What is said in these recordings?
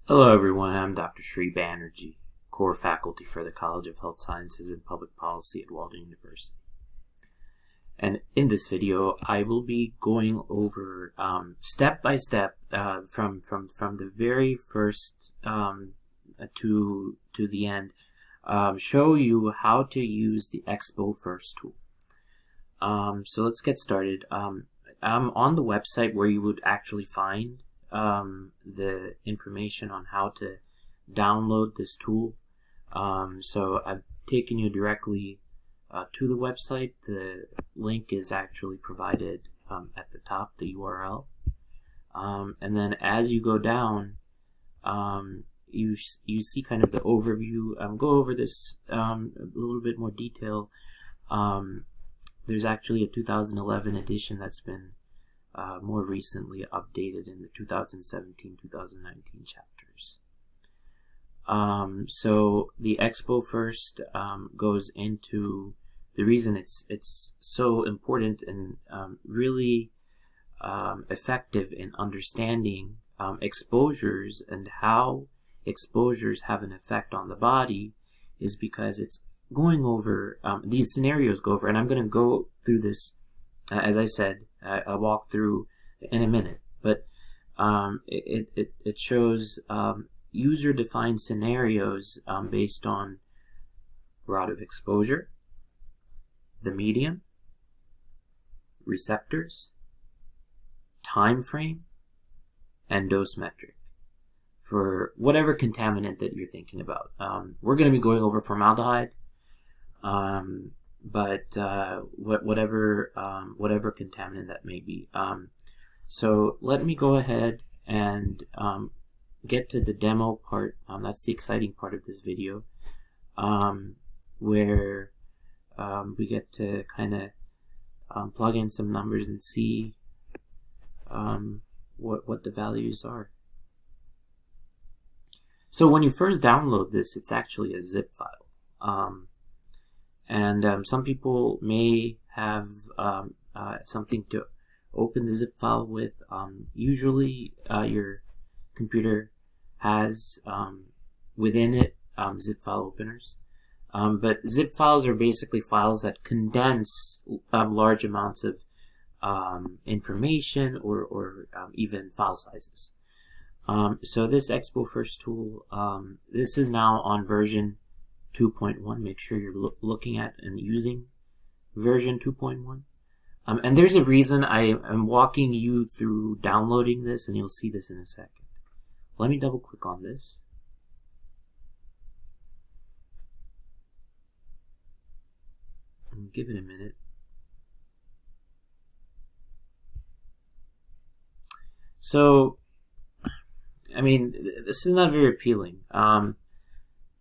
Hello everyone, I'm Dr. Sri Banerjee, core faculty for the College of Health Sciences and Public Policy at Walden University. And in this video, I will be going over step by step from the very first to the end, show you how to use the ExpoFirst Tool. So let's get started. I'm on the website where you would actually find the information on how to download this tool. So I've taken you directly to the website. The link is actually provided at the top, the URL. And then as you go down, you see kind of the overview. Go over this a little bit more detail. There's actually a 2011 edition that's been more recently updated in the 2017-2019 chapters. So the ExpoFirst goes into the reason it's so important and really effective in understanding exposures and how exposures have an effect on the body is because it's going over these scenarios and I'm going to go through this as I said. I'll walk through in a minute, but it shows user-defined scenarios based on route of exposure, the medium, receptors, time frame, and dose metric for whatever contaminant that you're thinking about. We're going to be going over formaldehyde, but whatever contaminant that may be. So let me go ahead and get to the demo part. That's the exciting part of this video, where we get to kind of plug in some numbers and see what the values are. So when you first download this, it's actually a zip file. And some people may have something to open the zip file with. Usually your computer has within it zip file openers. But zip files are basically files that condense large amounts of information or even file sizes. So this ExpoFirst tool, this is now on version 2.1. Make sure you're looking at and using version 2.1. And there's a reason I am walking you through downloading this, and you'll see this in a second. Let me double click on this. And give it a minute. So, I mean, this is not very appealing.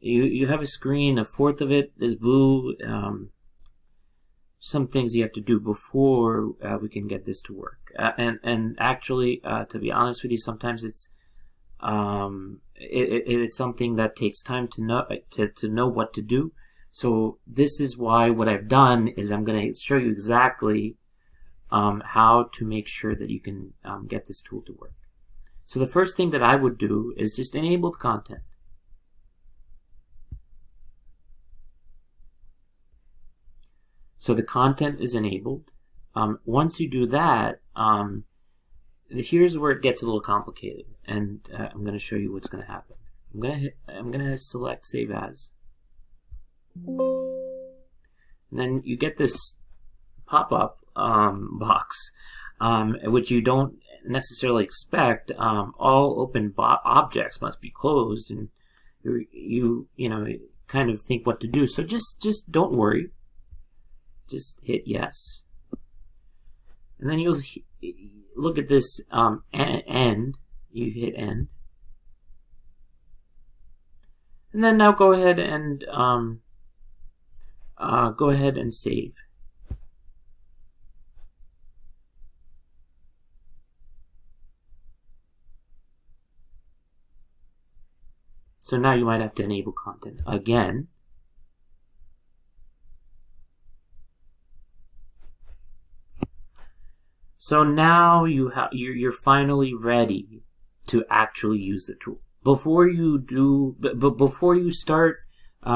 You have a screen, a fourth of it is blue. Some things you have to do before we can get this to work. And actually, to be honest with you, sometimes it's something that takes time to know what to do. So this is why what I've done is I'm going to show you exactly how to make sure that you can get this tool to work. So the first thing that I would do is just enable the content. So the content is enabled. Once you do that, here's where it gets a little complicated, and I'm going to show you what's going to happen. I'm going to select Save As, and then you get this pop-up box, which you don't necessarily expect. All open objects must be closed, and you kind of think what to do. So just don't worry. Just hit yes, and then you'll look at this end. You hit end, and then now go ahead and save. So now you might have to enable content again. So now you're finally ready to actually use the tool. before you start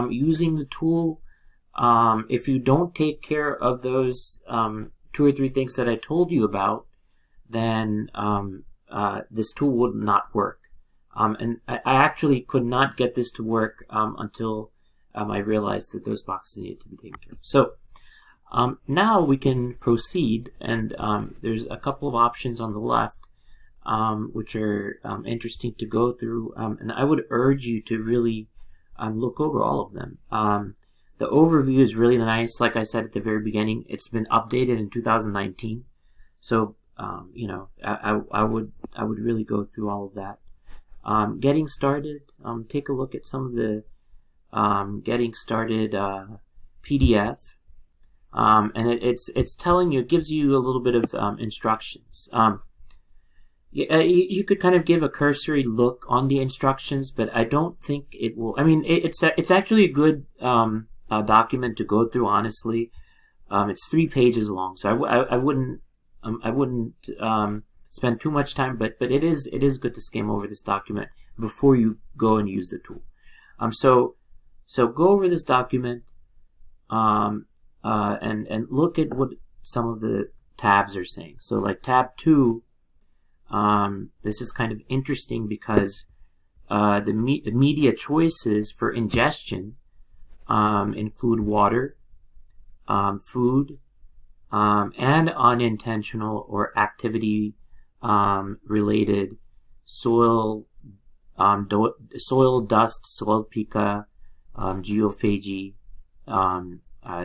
using the tool, if you don't take care of those 2 or 3 things that I told you about, then this tool would not work. And I actually could not get this to work until I realized that those boxes needed to be taken care of. So now we can proceed, and there's a couple of options on the left which are interesting to go through, and I would urge you to really look over all of them. The overview is really nice. Like I said at the very beginning, it's been updated in 2019, so you know, I would really go through all of that. Getting started, take a look at some of the getting started PDF, and it's telling you, it gives you a little bit of instructions. You could kind of give a cursory look on the instructions, but I don't think it will. I mean, it's actually a good document to go through. Honestly, it's 3 pages long, so I wouldn't spend too much time. But it is good to skim over this document before you go and use the tool. So go over this document and look at what some of the tabs are saying. So like tab 2. This is kind of interesting because the media choices for ingestion include water, food, and unintentional or activity related soil, dust, soil pica, geophagy,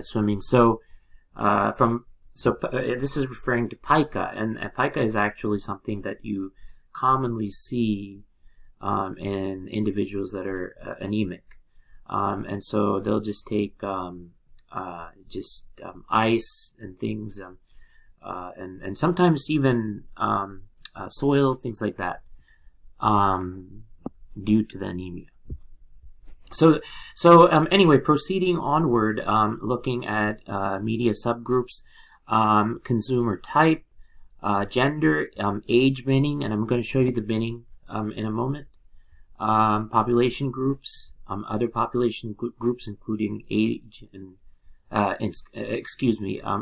swimming. So this is referring to pica, and pica is actually something that you commonly see in individuals that are anemic, and so they'll just take ice and things, and sometimes even soil, things like that, due to the anemia. So anyway, proceeding onward, looking at media subgroups. Consumer type, gender, age binning, and I'm going to show you the binning in a moment. Population groups, other population groups including age and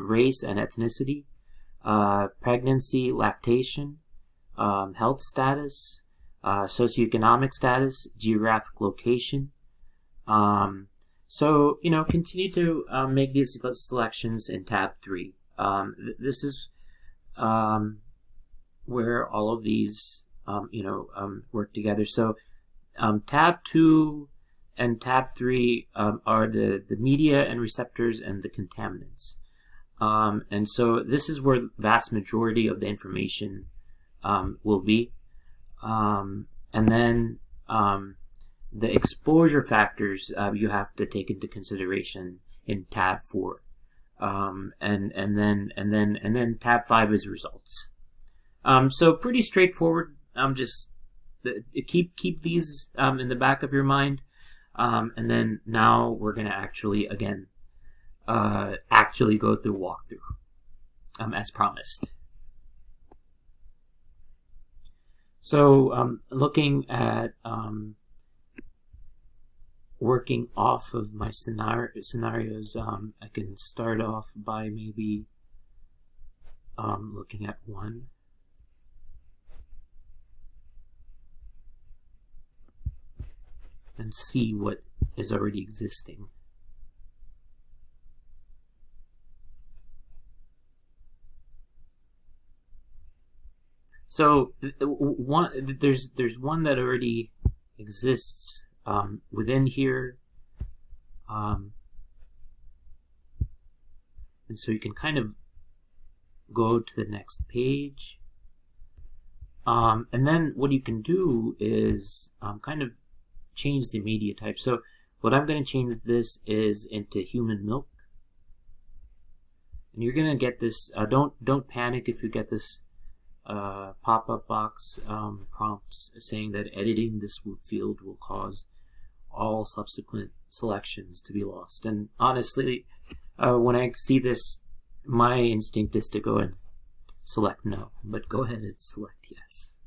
race and ethnicity, pregnancy, lactation, health status, socioeconomic status, geographic location. So you know, continue to make these selections in tab 3. This is where all of these work together. So tab 2 and tab 3 are the media and receptors and the contaminants, and so this is where the vast majority of the information will be, and then the exposure factors you have to take into consideration in tab 4. And then tab 5 is results. So pretty straightforward. Just keep these in the back of your mind, and then now we're gonna actually go through walkthrough, as promised. So looking at working off of my scenarios, I can start off by maybe looking at one. And see what is already existing. So there's one that already exists within here, and so you can kind of go to the next page, and then what you can do is kind of change the media type. So what I'm going to change this is into human milk, and you're going to get this. Don't panic if you get this pop-up box prompts saying that editing this field will cause all subsequent selections to be lost. And honestly, when I see this, my instinct is to go and select no, but go ahead and select yes.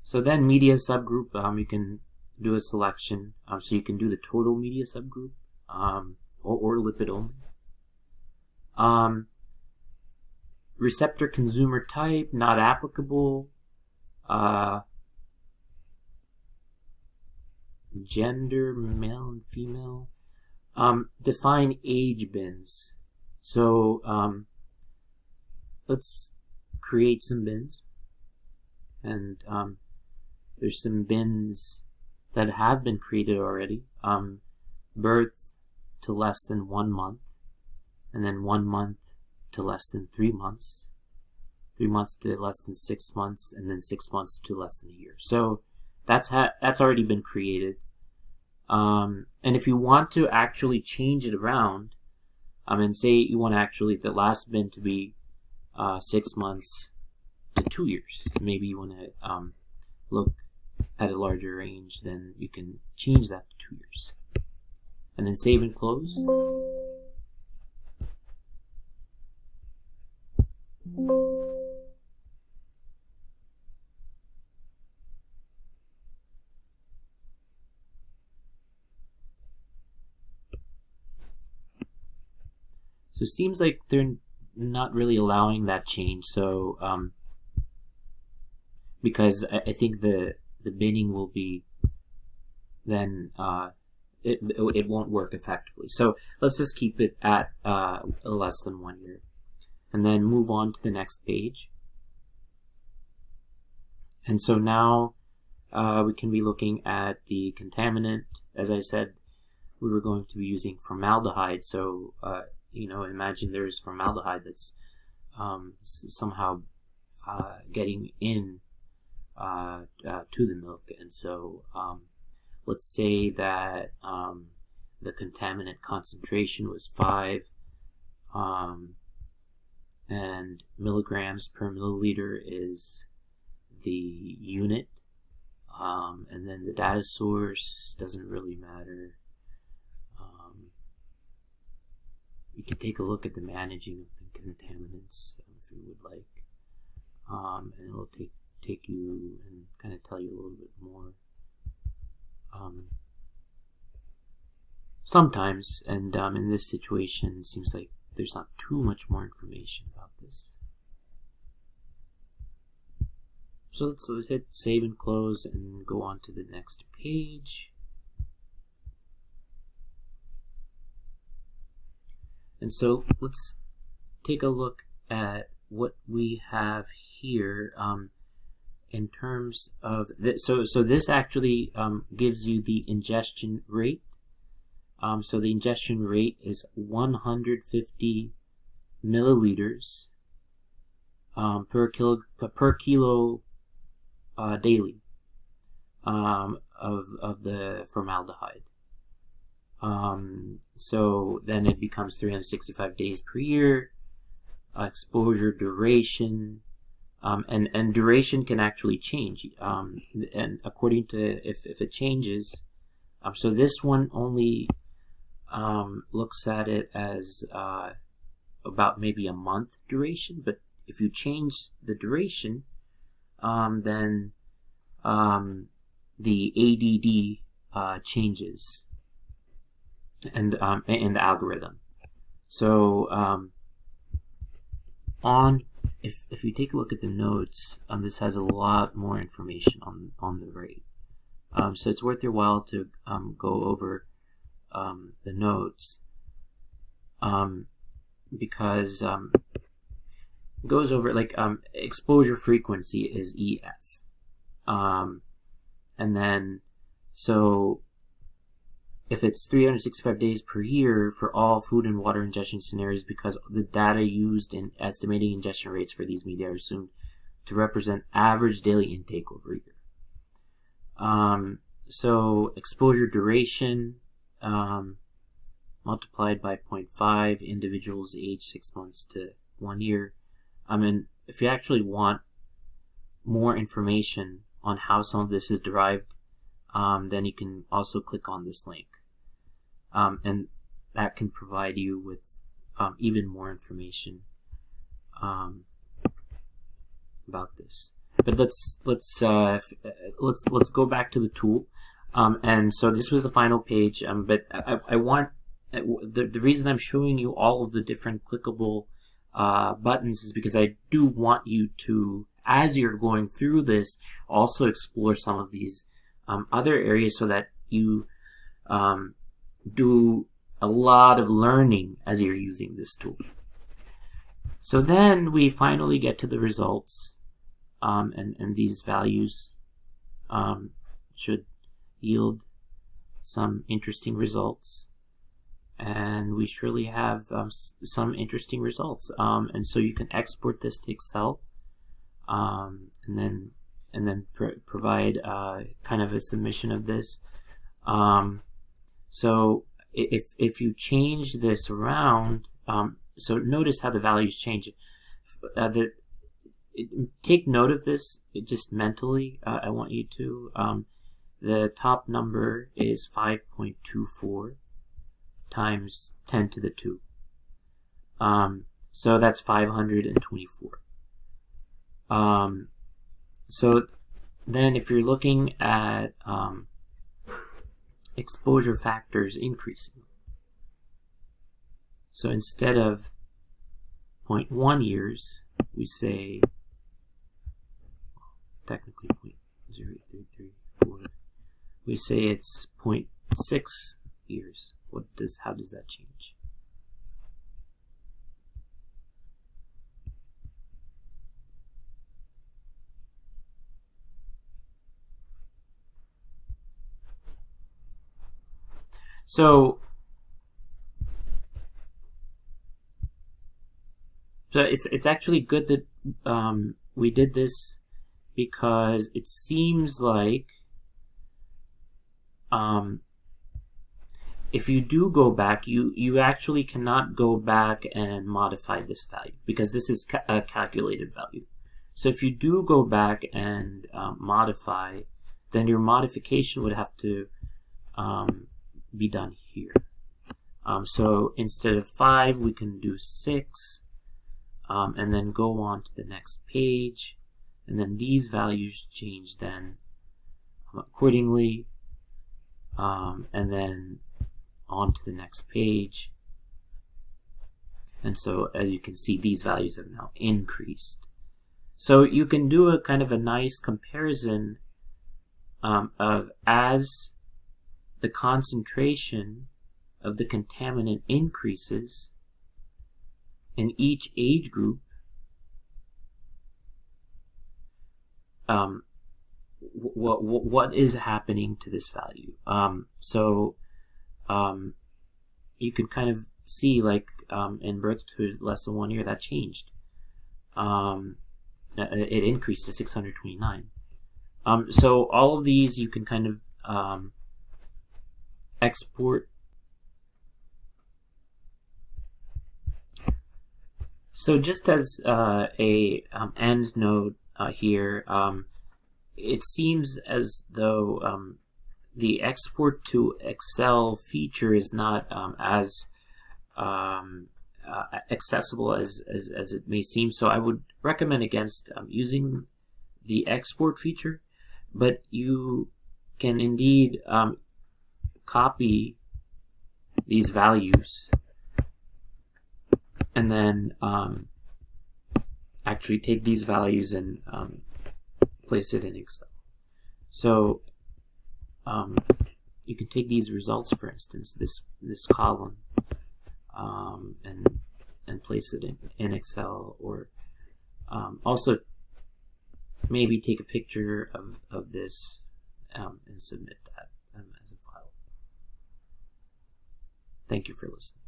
So then media subgroup, you can do a selection. So you can do the total media subgroup or lipid only. Receptor consumer type, not applicable. Gender, male and female. Define age bins. So let's create some bins. And there's some bins that have been created already. Birth to less than 1 month, and then 1 month to less than 3 months, 3 months to less than 6 months, and then 6 months to less than a year. So that's already been created. And if you want to actually change it around, and say you want actually the last bin to be 6 months to 2 years, maybe you want to look at a larger range, then you can change that to 2 years. And then save and close. So it seems like they're not really allowing that change. So because I think the binning will be then it won't work effectively. So let's just keep it at less than 1 year, and then move on to the next page. And so now we can be looking at the contaminant. As I said, we were going to be using formaldehyde. So imagine there's formaldehyde that's somehow getting in to the milk, and so let's say that the contaminant concentration was 5 and milligrams per milliliter is the unit, and then the data source doesn't really matter. You can take a look at the managing of the contaminants if you would like, and it will take you and kind of tell you a little bit more. Sometimes, and in this situation, it seems like there's not too much more information about this. So let's hit save and close and go on to the next page. And so let's take a look at what we have here in terms of this. So this actually gives you the ingestion rate. So the ingestion rate is 150 milliliters per kilo daily of the formaldehyde. So then it becomes 365 days per year. Exposure duration, and duration can actually change, and according to if it changes. So this one only looks at it as about maybe a month duration, but if you change the duration, then the ADD changes, and in the algorithm. So if you take a look at the notes, this has a lot more information on the rate. So it's worth your while to go over the notes, because it goes over like exposure frequency is EF, and then so if it's 365 days per year for all food and water ingestion scenarios, because the data used in estimating ingestion rates for these media are assumed to represent average daily intake over a year. So exposure duration multiplied by 0.5, individuals age 6 months to 1 year. If you actually want more information on how some of this is derived, then you can also click on this link. And that can provide you with even more information about this. but let's go back to the tool. And so this was the final page. But I want the reason I'm showing you all of the different clickable buttons is because I do want you to, as you're going through this, also explore some of these other areas so that you do a lot of learning as you're using this tool. So then we finally get to the results, and these values should yield some interesting results, and we surely have some interesting results. And so you can export this to Excel, and then provide kind of a submission of this. So if you change this around, so notice how the values change. Take note of this just mentally. I want you to. The top number is 5.24 times 10 to the 2. So that's 524. So then if you're looking at exposure factors increasing, so instead of 0.1 years, we say, technically 0.0833, we say it's 0.6 years. How does that change? So it's actually good that we did this, because it seems like if you do go back, you actually cannot go back and modify this value, because this is a calculated value. So if you do go back and modify, then your modification would have to be done here. So instead of 5, we can do 6, and then go on to the next page, and then these values change then accordingly, and then on to the next page. And so as you can see, these values have now increased. So you can do a kind of a nice comparison of as the concentration of the contaminant increases in each age group, what is happening to this value. You can kind of see, like in birth to less than 1 year, that changed. It increased to 629. So all of these you can kind of export. So just as a end note here, it seems as though the export to Excel feature is not as accessible as it may seem. So I would recommend against using the export feature, but you can indeed copy these values and then actually take these values and place it in Excel. So you can take these results, for instance, this column, and place it in Excel, or also maybe take a picture of this and submit that as a file. Thank you for listening.